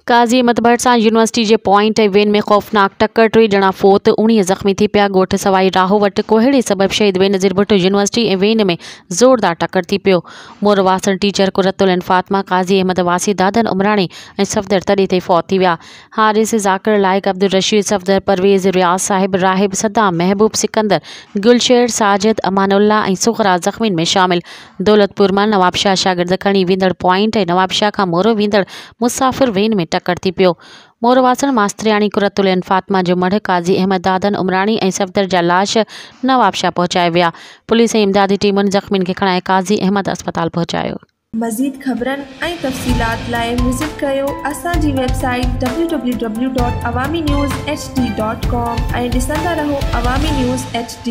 काज़ी अहमद भट्ट सां यूनिवर्सिटी जे पॉइंट ऐं वेन में ख़ौफ़नाक टक्कर, 3 ॼणा फ़ौत, 19 ज़ख़्मी थी पिया। ॻोठ सवाई राहो वटि कोहिड़े सबब शहीद बेनज़ीर भुट्टो यूनिवर्सिटी ऐं वेन में ज़ोरदार टक्कर थी पियो। मोरवासन टीचर कुरतुल ऐं फ़ातिमा, काज़ी अहमद वासी दादन उमराणी ऐं सफ़दर तॾहिं ते फ़ौत थी विया। हारिस ज़ाकिर, लाइक अब्दुल रशीद सफ़दर, परवेज़ रियाज़ साहिब, राहिब सद्दाम, महबूब सिकंदर, गुलशेर साजिद, अमानुल्ला ऐं सुखरा ज़ख़्मीन में शामिल। दौलतपुर मां नवाबशाह शागिर्द खणी वेंदड़ पॉइंट ऐं नवाबशाह खां मोरो वेंदड़ मुसाफ़िर वेन में टक्कर थी पियो। मोरवासन मास्तरियाणी कुरतुल ऐं फ़ातिमा जो मढ़ काज़ी अहमद दादन उमराणी ऐं सफ़दर जा लाश नवाबशाह पहुचाए विया। पुलिस ऐं इमदादी टीमुनि ज़ख़्मीन खे खणाए काज़ी अहमद अस्पताल पहुचायो। मज़ीद ख़बरनि ऐं तफ़सीलात लाइ विज़िट कयो असांजी वेबसाइट www.awamiNewsHD.com ऐं ॾिसंदा रहो अवामी न्यूज़ HD।